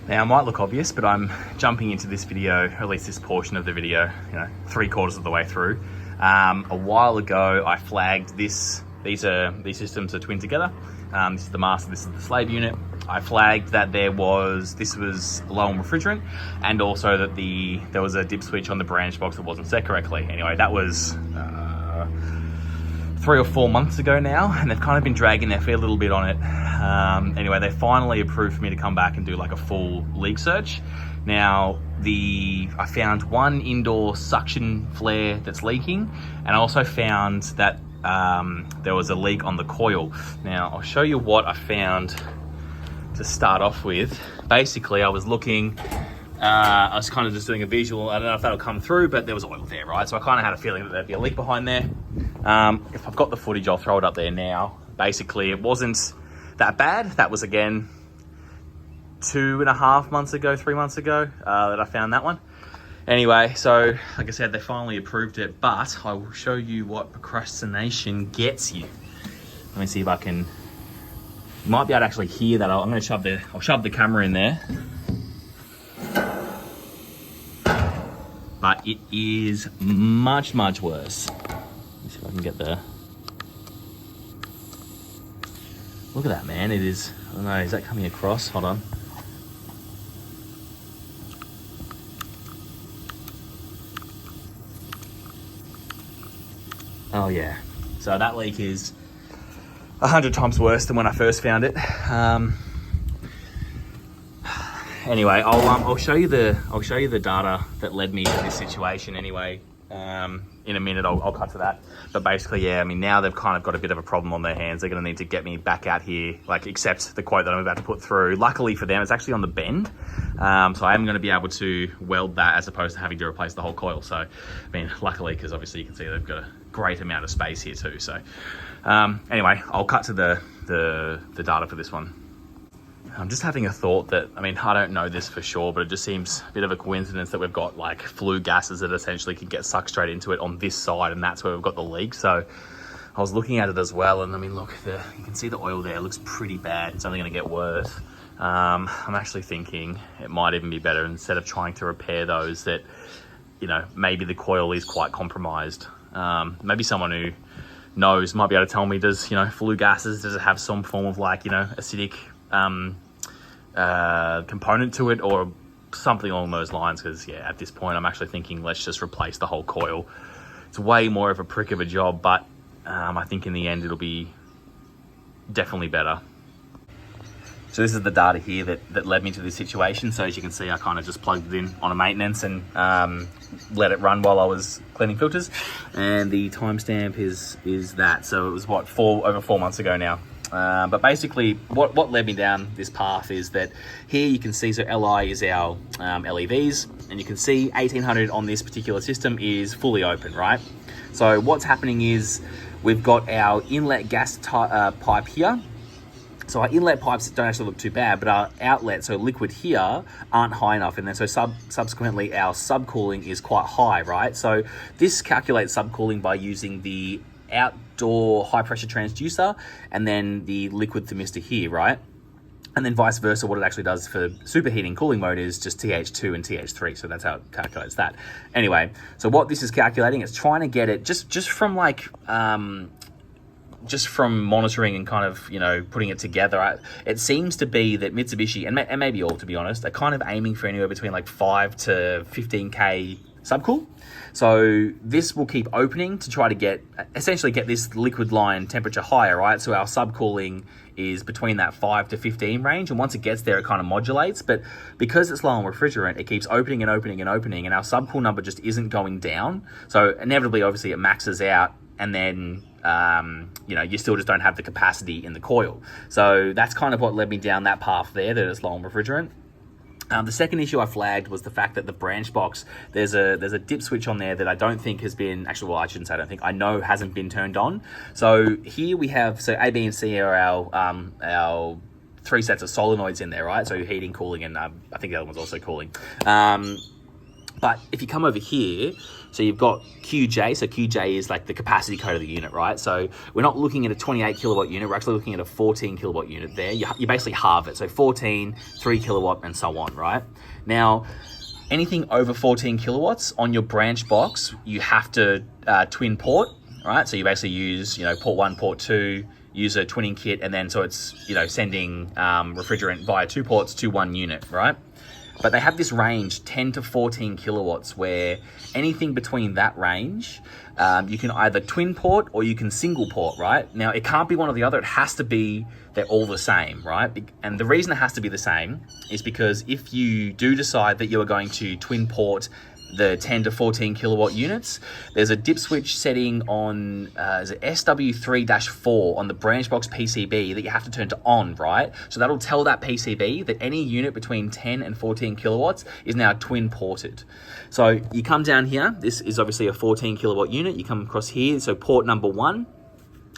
Now, it might look obvious, but I'm jumping into this video, or at least this portion of the video, 3/4 of the way through. A while ago, I flagged this. These systems are twinned together. This is the master, this is the slave unit. I flagged that this was low on refrigerant, and also that there was a dip switch on the branch box that wasn't set correctly. Anyway, that was 3 or 4 months ago now, and they've kind of been dragging their feet a little bit on it. Anyway, they finally approved for me to come back and do like a full leak search. Now, I found one indoor suction flare that's leaking, and I also found that there was a leak on the coil. Now, I'll show you what I found to start off with. Basically, I was looking, I was kind of just doing a visual. I don't know if that'll come through, but there was oil there, right? So I kind of had a feeling that there'd be a leak behind there. If I've got the footage, I'll throw it up there now. Basically, it wasn't that bad. That was, again, 2.5 months ago, 3 months ago, that I found that one. Anyway, so like I said, they finally approved it, but I will show you what procrastination gets you. Let me see if I can. You might be able to actually hear that. I'm going to I'll shove the camera in there. But it is much, much worse. Let me see if I can get the. Look at that, man. It is. I don't know, is that coming across? Hold on. Oh yeah, so that leak is 100 times worse than when I first found it. Anyway, I'll show you the data that led me to this situation. Anyway, in a minute I'll cut to that. But basically, yeah, I mean, now they've kind of got a bit of a problem on their hands. They're going to need to get me back out here, like accept the quote that I'm about to put through. Luckily for them, it's actually on the bend. So I am going to be able to weld that as opposed to having to replace the whole coil. So, I mean, luckily, because obviously you can see they've got a great amount of space here too. So anyway, I'll cut to the data for this one. I'm just having a thought that, I mean, I don't know this for sure, but it just seems a bit of a coincidence that we've got like flue gases that essentially can get sucked straight into it on this side, and that's where we've got the leak. So I was looking at it as well, and I mean, look, you can see the oil there. It looks pretty bad. It's only going to get worse. I'm actually thinking it might even be better, instead of trying to repair those, that, maybe the coil is quite compromised. Maybe someone who knows might be able to tell me, does flue gases, does it have some form of like acidic component to it or something along those lines? Because yeah, at this point I'm actually thinking let's just replace the whole coil. It's way more of a prick of a job, but I think in the end it'll be definitely better. So this is the data here that led me to this situation. So as you can see, I kind of just plugged it in on a maintenance and let it run while I was cleaning filters. And the timestamp is that. So it was over 4 months ago now. But basically what led me down this path is that here you can see, so LI is our LEVs, and you can see 1800 on this particular system is fully open, right? So what's happening is we've got our inlet gas pipe here. So our inlet pipes don't actually look too bad, but our outlet, so liquid here, aren't high enough. And then so subsequently our subcooling is quite high, right? So this calculates subcooling by using the outdoor high pressure transducer and then the liquid thermistor here, right? And then vice versa, what it actually does for superheating cooling mode is just TH2 and TH3. So that's how it calculates that. Anyway, so what this is calculating, it's trying to get it just from like, just from monitoring and kind of, putting it together, it seems to be that Mitsubishi, and maybe all, to be honest, are kind of aiming for anywhere between like 5 to 15K subcool. So this will keep opening to try to essentially get this liquid line temperature higher, right? So our subcooling is between that 5 to 15 range, and once it gets there, it kind of modulates. But because it's low on refrigerant, it keeps opening and opening and opening, and our subcool number just isn't going down. So inevitably, obviously, it maxes out, and then you still just don't have the capacity in the coil. So that's kind of what led me down that path there, that it's low on refrigerant. The second issue I flagged was the fact that the branch box, there's a dip switch on there that I don't think has been, actually, well, I shouldn't say I don't think, I know hasn't been turned on. So here we have, so A, B, and C are our 3 sets of solenoids in there, right? So heating, cooling, and I think the other one's also cooling. But if you come over here, so you've got QJ, so QJ is like the capacity code of the unit, right? So we're not looking at a 28 kilowatt unit, we're actually looking at a 14 kilowatt unit there. You basically halve it, so 14, 3 kilowatt, and so on, right? Now, anything over 14 kilowatts on your branch box, you have to twin port, right? So you basically use, port 1, port 2, use a twinning kit, and then so it's, sending refrigerant via 2 ports to 1 unit, right? But they have this range, 10 to 14 kilowatts, where anything between that range, you can either twin port or you can single port, right? Now, it can't be one or the other. It has to be, they're all the same, right? And the reason it has to be the same is because if you do decide that you are going to twin port the 10 to 14 kilowatt units, there's a dip switch setting on is it SW3-4 on the branch box PCB that you have to turn to on, right? So that'll tell that PCB that any unit between 10 and 14 kilowatts is now twin ported. So you come down here, this is obviously a 14 kilowatt unit, you come across here, so port number 1,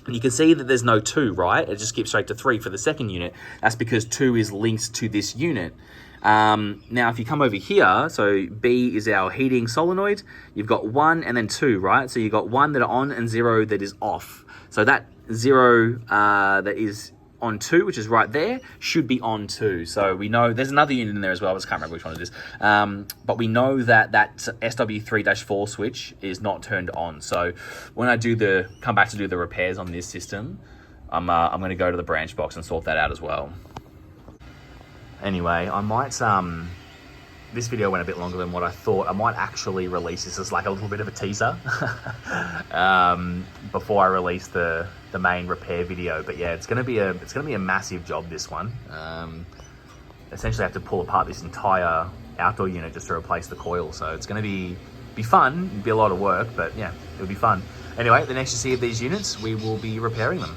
and you can see that there's no 2, right? It just skips straight to 3 for the second unit. That's because 2 is linked to this unit. Now, if you come over here, so B is our heating solenoid, you've got 1 and then 2, right? So you've got 1 that are on and 0 that is off. So that 0 that is on 2, which is right there, should be on 2. So we know there's another unit in there as well. I just can't remember which one it is. But we know that that SW3-4 switch is not turned on. So when I come back to do the repairs on this system, I'm going to go to the branch box and sort that out as well. Anyway, I might, this video went a bit longer than what I thought. I might actually release this as like a little bit of a teaser before I release the main repair video. But yeah, it's gonna be a massive job, this one. Essentially I have to pull apart this entire outdoor unit just to replace the coil. So it's gonna be fun, it'll be a lot of work, but yeah, it'll be fun. Anyway, the next you see of these units, we will be repairing them.